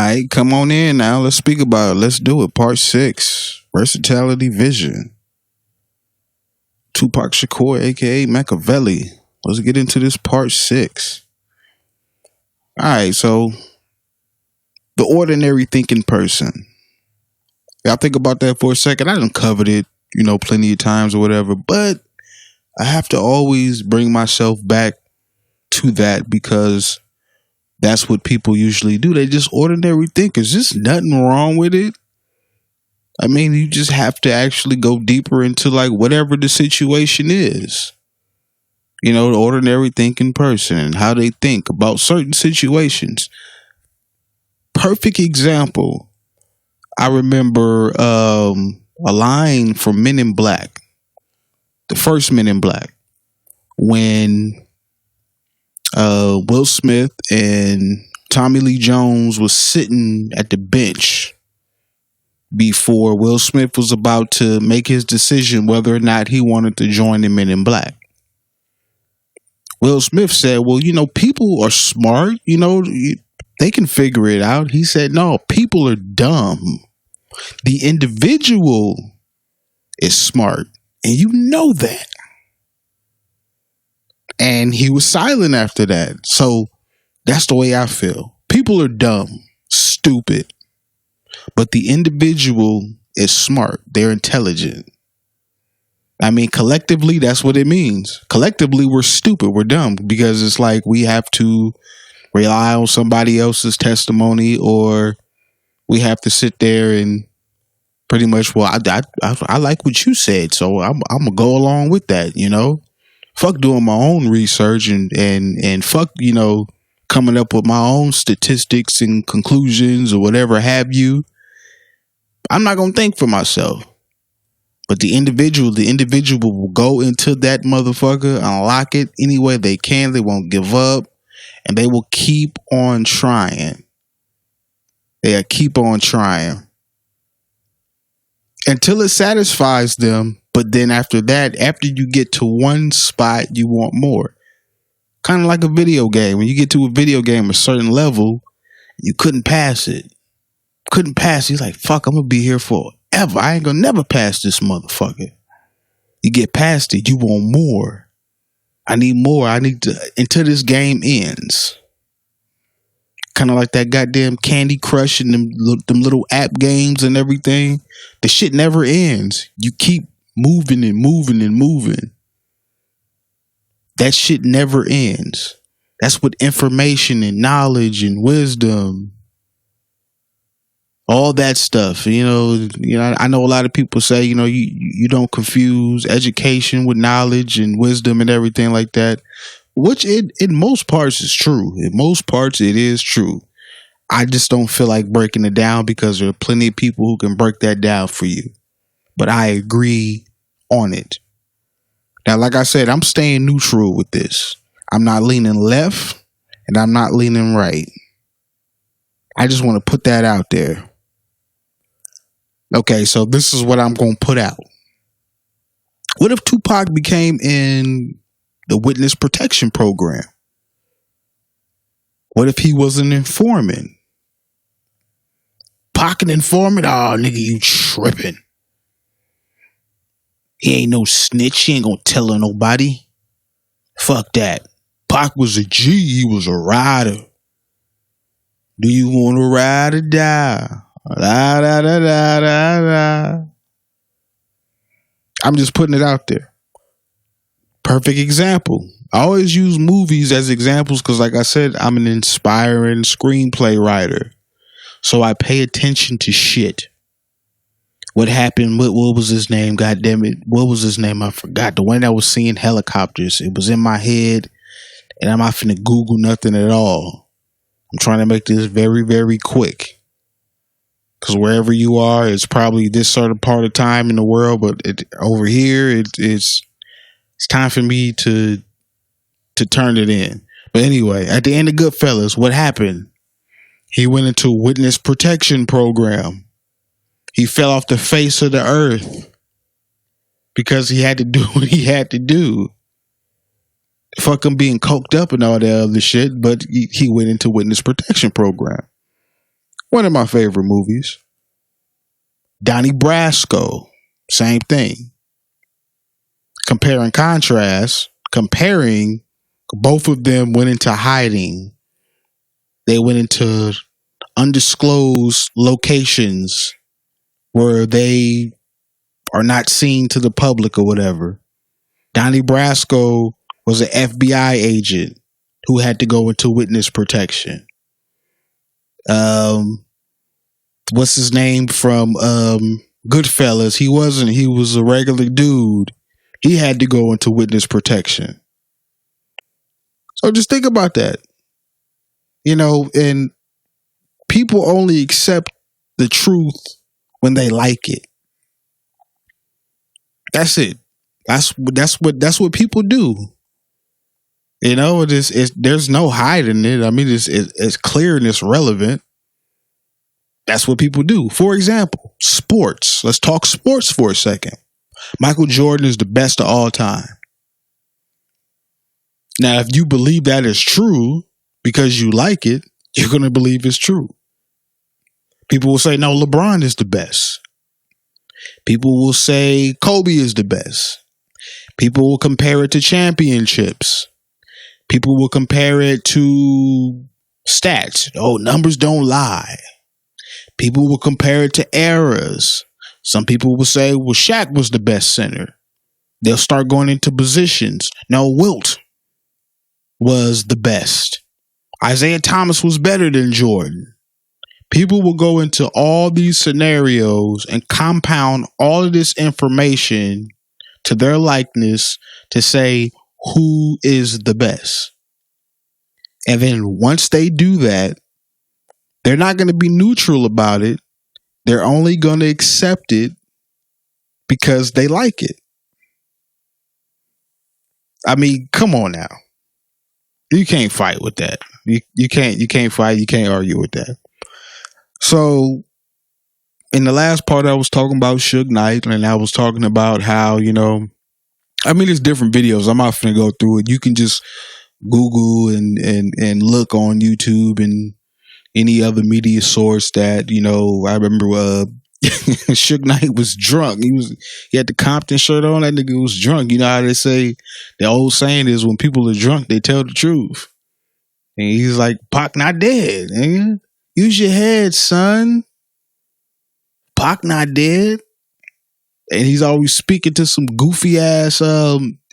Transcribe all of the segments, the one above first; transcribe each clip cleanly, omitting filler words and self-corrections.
right, come on in now. Let's speak about it. Let's do it. Part 6. Versatility Vision. Tupac Shakur, aka Makaveli. Let's get into this part 6. Alright, so the ordinary thinking person. Y'all think about that for a second. I done covered it, plenty of times or whatever, but I have to always bring myself back to that because that's what people usually do. They just ordinary thinkers. There's nothing wrong with it. I mean, you just have to actually go deeper into like whatever the situation is. The ordinary thinking person and how they think about certain situations. Perfect example. I remember a line from Men in Black, the first Men in Black, when Will Smith and Tommy Lee Jones was sitting at the bench before Will Smith was about to make his decision whether or not he wanted to join the Men in Black. Will Smith said, well, people are smart, they can figure it out. He said, no, people are dumb. The individual is smart, and you know that. And he was silent after that. So that's the way I feel. People are dumb, stupid, but the individual is smart. They're intelligent. I mean, collectively, that's what it means. Collectively, we're stupid. We're dumb because it's like we have to rely on somebody else's testimony, or we have to sit there and pretty much, well, I like what you said, so I'm gonna go along with that. Fuck doing my own research and fuck coming up with my own statistics and conclusions or whatever have you. I'm not gonna think for myself. But the individual will go into that motherfucker, unlock it any way they can. They won't give up, and they will keep on trying. They'll keep on trying until it satisfies them. But then after that, after you get to one spot, you want more. Kind of like a video game. When you get to a video game, a certain level, you couldn't pass it. He's like, fuck, I'm going to be here forever. I ain't going to never pass this motherfucker. You get past it. You want more. I need more. I need to, until this game ends. Kind of like that goddamn Candy Crush and them little app games and everything. The shit never ends. You keep moving and moving and moving. That shit never ends. That's what information and knowledge and wisdom, all that stuff. I know a lot of people say, you don't confuse education with knowledge and wisdom and everything like that, which in most parts is true. In most parts it is true. I just don't feel like breaking it down because there are plenty of people who can break that down for you. But I agree on it. Now, like I said, I'm staying neutral with this. I'm not leaning left and I'm not leaning right. I just want to put that out there. Okay, so this is what I'm going to put out. What if Tupac became in the witness protection program? What if he was an informant? Pac an informant? Oh, nigga, you tripping. He ain't no snitch. He ain't gonna tell on nobody. Fuck that. Pac was a G. He was a rider. Do you want to ride or die? Da, da, da, da, da, da. I'm just putting it out there. Perfect example. I always use movies as examples because, like I said, I'm an inspiring screenplay writer. So I pay attention to shit. What happened? What was his name? God damn it. What was his name? I forgot. The one that was seeing helicopters. It was in my head and I'm not finna Google nothing at all. I'm trying to make this very, very quick. Because wherever you are, it's probably this certain part of time in the world. But over here, it's time for me to turn it in. But anyway, at the end of Goodfellas, what happened? He went into a witness protection program. He fell off the face of the earth because he had to do what he had to do. Fuck him being coked up and all that other shit, but he went into witness protection program. One of my favorite movies. Donnie Brasco, same thing. Compare and contrast. Comparing, both of them went into hiding. They went into undisclosed locations where they are not seen to the public or whatever. Donnie Brasco was an FBI agent who had to go into witness protection. What's his name from Goodfellas? He wasn't. He was a regular dude. He had to go into witness protection. So just think about that. And people only accept the truth when they like it. That's it. That's what people do. There's no hiding it. I mean, it's clear and it's relevant. That's what people do. For example, sports. Let's talk sports for a second. Michael Jordan is the best of all time. Now, if you believe that is true because you like it, you're going to believe it's true. People will say, no, LeBron is the best. People will say Kobe is the best. People will compare it to championships. People will compare it to stats. Oh, numbers don't lie. People will compare it to eras. Some people will say, well, Shaq was the best center. They'll start going into positions. No, Wilt was the best. Isaiah Thomas was better than Jordan. People will go into all these scenarios and compound all of this information to their likeness to say who is the best. And then once they do that, they're not going to be neutral about it. They're only going to accept it because they like it. I mean, come on now. You can't fight with that. You can't fight. You can't argue with that. So in the last part, I was talking about Suge Knight, and I was talking about how, there's different videos. I'm not going to go through it. You can just Google and look on YouTube and any other media source that, I remember Suge Knight was drunk. He had the Compton shirt on. That nigga was drunk. You know how they say, the old saying is when people are drunk, they tell the truth. And he's like, Pac not dead, nigga. Use your head, son. Pac not dead. And he's always speaking to some goofy ass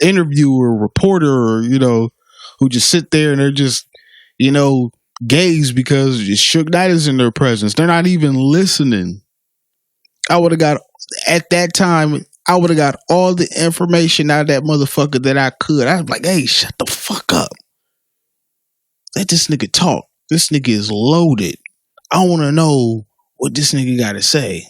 interviewer, reporter, who just sit there and they're just, gaze because Suge Knight is in their presence. They're not even listening. At that time, I would have got all the information out of that motherfucker that I could. I was like, hey, shut the fuck up. Let this nigga talk. This nigga is loaded. I want to know what this nigga got to say.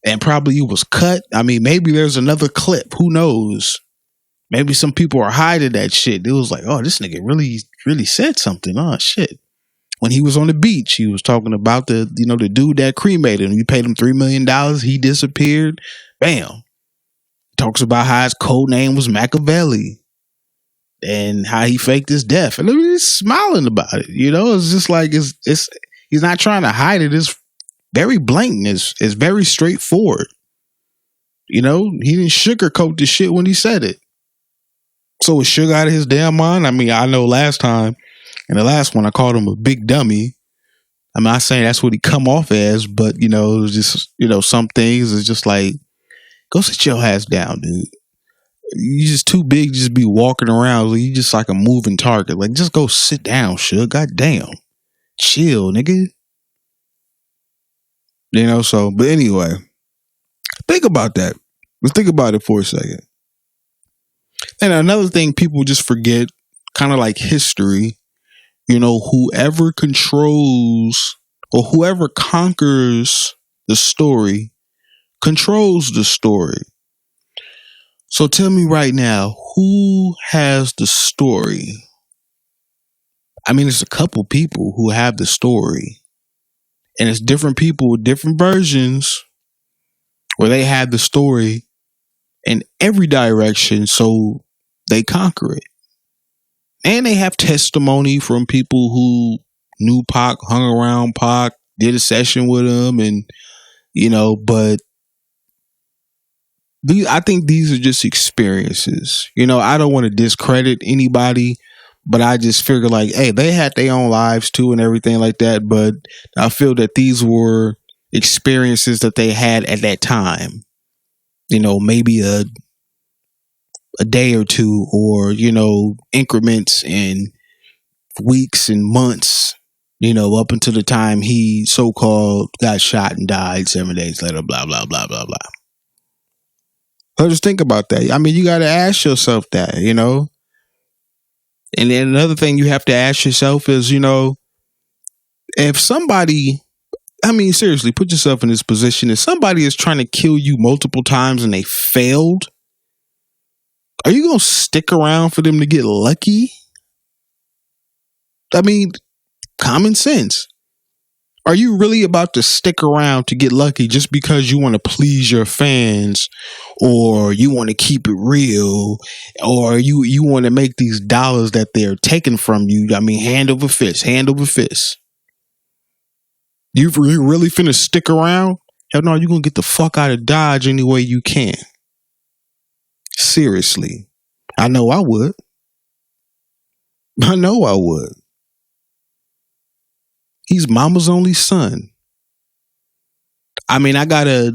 And probably it was cut. I mean, maybe there's another clip. Who knows? Maybe some people are hiding that shit. It was like, oh, this nigga really, really said something. Oh, shit. When he was on the beach, he was talking about the dude that cremated him. You paid him $3 million. He disappeared. Bam. Talks about how his code name was Makaveli and how he faked his death. And he's smiling about it. It's just like, it's he's not trying to hide it. It's very blatant. It's very straightforward. He didn't sugarcoat the shit when he said it. So was Suge out of his damn mind? I mean, I know last time, in the last one, I called him a big dummy. I'm not saying that's what he come off as, but, it was just, some things is just like, go sit your ass down, dude. You just too big to just be walking around. You just like a moving target. Like, just go sit down, Suge. God damn. Chill, nigga. But anyway, think about that. Let's think about it for a second. And another thing people just forget, kind of like history, whoever controls or whoever conquers the story controls the story. So tell me right now, who has the story? I mean, it's a couple people who have the story. And it's different people with different versions where they have the story in every direction, so they conquer it. And they have testimony from people who knew Pac, hung around Pac, did a session with him, and but I think these are just experiences. I don't want to discredit anybody, but I just figure like, hey, they had their own lives too and everything like that. But I feel that these were experiences that they had at that time. Maybe a day or two, or increments in weeks and months. Up until the time he so-called got shot and died 7 days later. Blah blah blah blah blah. So just think about that. I mean, you got to ask yourself that, And then another thing you have to ask yourself is, if somebody, I mean, seriously, put yourself in this position. If somebody is trying to kill you multiple times and they failed, are you going to stick around for them to get lucky? I mean, common sense. Are you really about to stick around to get lucky just because you want to please your fans, or you want to keep it real, or you want to make these dollars that they're taking from you? I mean, hand over fist, hand over fist. You really finna stick around? Hell no, you're going to get the fuck out of Dodge any way you can. Seriously. I know I would. I know I would. He's mama's only son. I mean, I got a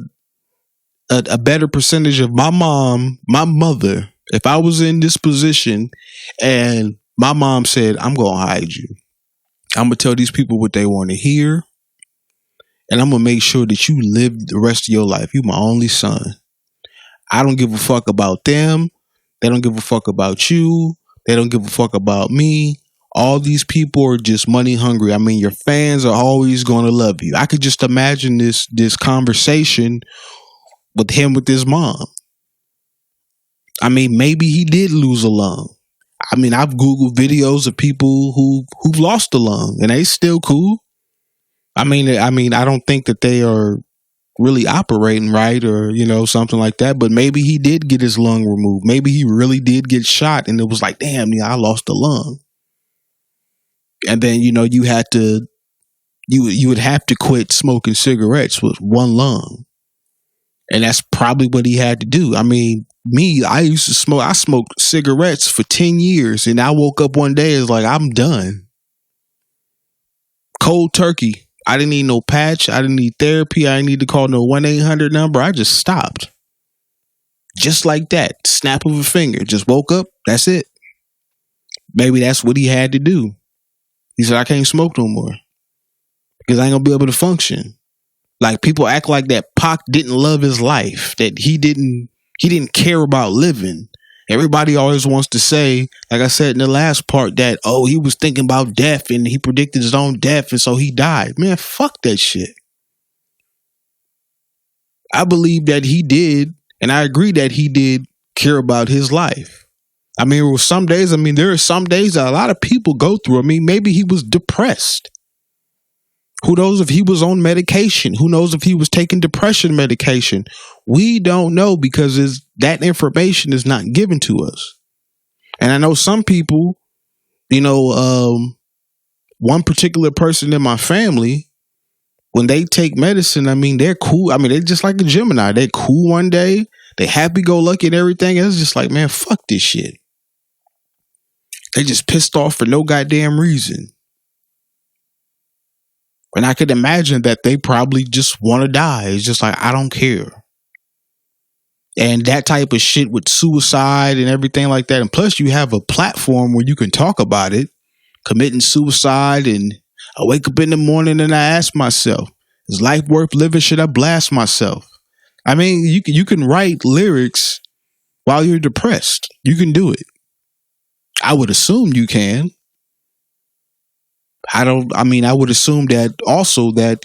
better percentage of my mother. If I was in this position and my mom said, I'm going to hide you. I'm going to tell these people what they want to hear. And I'm going to make sure that you live the rest of your life. You my only son. I don't give a fuck about them. They don't give a fuck about you. They don't give a fuck about me. All these people are just money hungry. I mean, your fans are always going to love you. I could just imagine this conversation with him with his mom. I mean, maybe he did lose a lung. I mean, I've Googled videos of people who've lost a lung and they still cool. I mean, I don't think that they are really operating right or, something like that. But maybe he did get his lung removed. Maybe he really did get shot and it was like, damn, I lost a lung. And then, you would have to quit smoking cigarettes with one lung. And that's probably what he had to do. I mean, I smoked cigarettes for 10 years and I woke up one day, it's like, I'm done. Cold turkey. I didn't need no patch. I didn't need therapy. I didn't need to call no 1-800 number. I just stopped. Just like that. Snap of a finger. Just woke up. That's it. Maybe that's what he had to do. He said, I can't smoke no more because I ain't gonna be able to function. Like, people act like that Pac didn't love his life, that he didn't care about living. Everybody always wants to say, like I said in the last part, that, oh, he was thinking about death and he predicted his own death and so he died. Man, fuck that shit. I believe that he did, and I agree that he did care about his life. I mean, there are some days that a lot of people go through. I mean, maybe he was depressed. Who knows if he was on medication? Who knows if he was taking depression medication? We don't know because that information is not given to us. And I know some people, one particular person in my family, when they take medicine, I mean, they're cool. I mean, they're just like a Gemini. They're cool one day. They happy-go-lucky and everything. And it's just like, man, fuck this shit. They just pissed off for no goddamn reason. And I could imagine that they probably just want to die. It's just like, I don't care. And that type of shit with suicide and everything like that. And plus you have a platform where you can talk about it, committing suicide. And I wake up in the morning and I ask myself, is life worth living? Should I blast myself? I mean, you can write lyrics while you're depressed. You can do it. I would assume you can. I would assume that also that,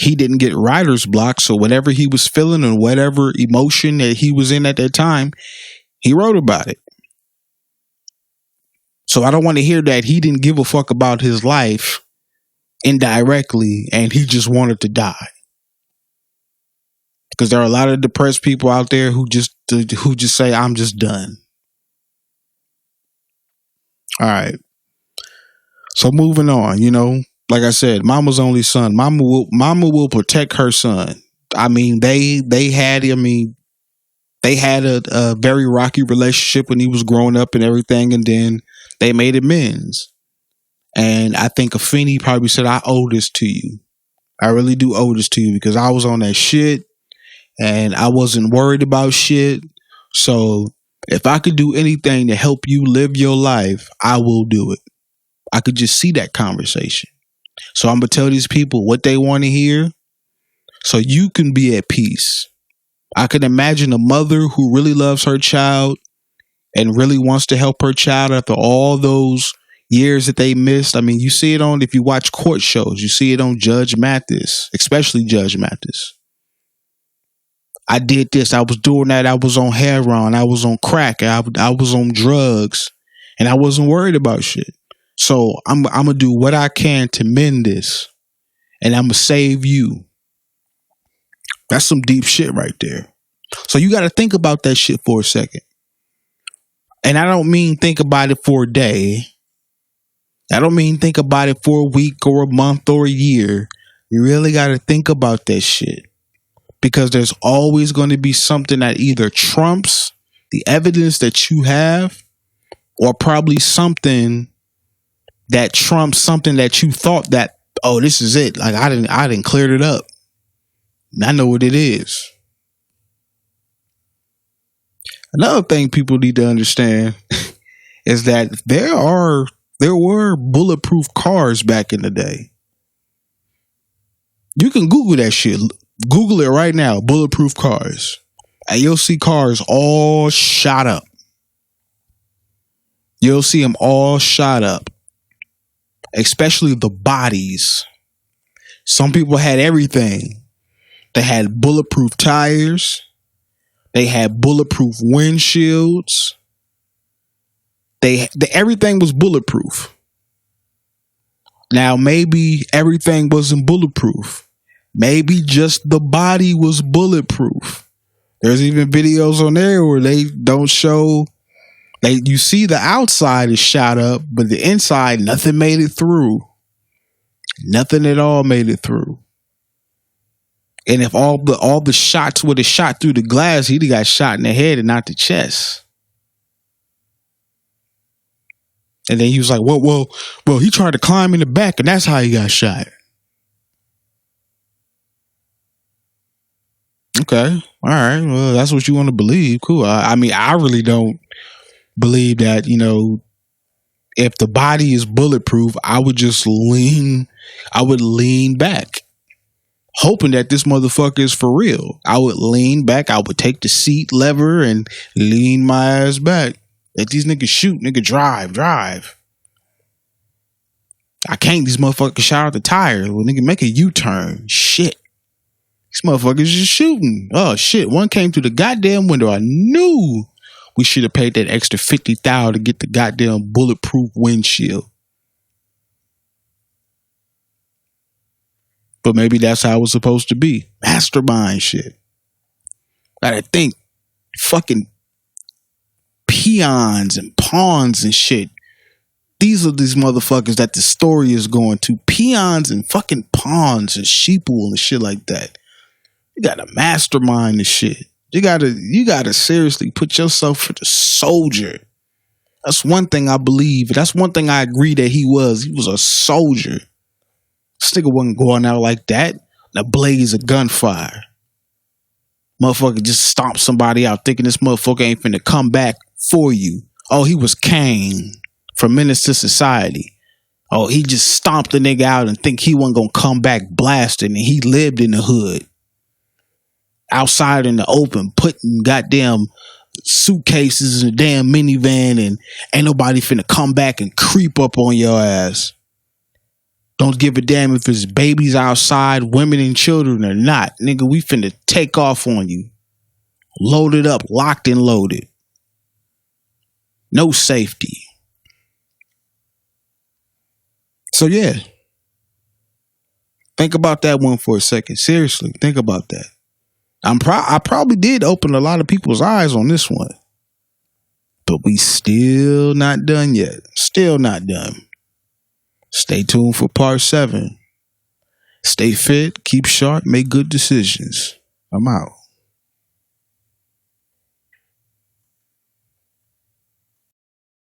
he didn't get writer's block. So whatever he was feeling and whatever emotion that he was in at that time, he wrote about it. So I don't want to hear that he didn't give a fuck about his life indirectly and he just wanted to die. Because there are a lot of depressed people out there who just say, I'm just done. All right. So moving on, like I said, mama's only son. Mama will protect her son. I mean, they had. I mean, they had a very rocky relationship when he was growing up and everything, and then they made amends. And I think Afeni probably said, "I owe this to you. I really do owe this to you because I was on that shit and I wasn't worried about shit. So if I could do anything to help you live your life, I will do it." I could just see that conversation. So I'm going to tell these people what they want to hear so you can be at peace. I can imagine a mother who really loves her child and really wants to help her child after all those years that they missed. I mean, you see it if you watch court shows, you see it on Judge Mathis, especially Judge Mathis. I did this. I was doing that. I was on heroin. I was on crack. I was on drugs and I wasn't worried about shit. So I'm going to do what I can to mend this and I'm going to save you. That's some deep shit right there. So you got to think about that shit for a second. And I don't mean think about it for a day. I don't mean think about it for a week or a month or a year. You really got to think about that shit. Because there's always going to be something that either trumps the evidence that you have or probably something that trumps something that you thought that, oh, this is it. Like I didn't cleared it up. I know what it is. Another thing people need to understand is that there were bulletproof cars back in the day. You can Google that shit. Google it right now. Bulletproof cars. And you'll see cars all shot up. You'll see them all shot up. Especially the bodies. Some people had everything. They had bulletproof tires. They had bulletproof windshields. Everything was bulletproof. Now, maybe everything wasn't bulletproof. Maybe just the body was bulletproof. There's even videos on there where they don't show. You see the outside is shot up, but the inside, nothing made it through. Nothing at all made it through. And if all the shots would have shot through the glass, he'd have got shot in the head and not the chest. And then he was like, well, he tried to climb in the back and that's how he got shot. Okay. All right. Well, that's what you want to believe. Cool. I mean, I really don't believe that, if the body is bulletproof, I would lean back, hoping that this motherfucker is for real. I would lean back. I would take the seat lever and lean my ass back. Let these niggas shoot. Nigga, drive. I can't. These motherfuckers shot out the tire. Well, nigga, make a U-turn. Shit. These motherfuckers just shooting. Oh, shit. One came through the goddamn window. I knew we should have paid that extra $50,000 to get the goddamn bulletproof windshield. But maybe that's how it was supposed to be. Mastermind shit. Gotta think. Fucking peons and pawns and shit. These are these motherfuckers that the story is going to. Peons and fucking pawns and sheeple and shit like that. You gotta mastermind this shit. You gotta seriously put yourself for the soldier. That's one thing I believe. That's one thing I agree that he was. He was a soldier. This nigga wasn't going out like that. The blaze of gunfire. Motherfucker just stomped somebody out thinking this motherfucker ain't finna come back for you. Oh, he was Kane from Menace to Society. Oh, he just stomped the nigga out and think he wasn't gonna come back blasting, and he lived in the hood. Outside in the open, putting goddamn suitcases in a damn minivan, and ain't nobody finna come back and creep up on your ass. Don't give a damn if it's babies outside, women and children or not. Nigga, we finna take off on you. Loaded up, locked and loaded. No safety. So yeah. Think about that one for a second. Seriously, think about that. I probably did open a lot of people's eyes on this one. But we still not done yet. Still not done. Stay tuned for part 7. Stay fit, keep sharp, make good decisions. I'm out.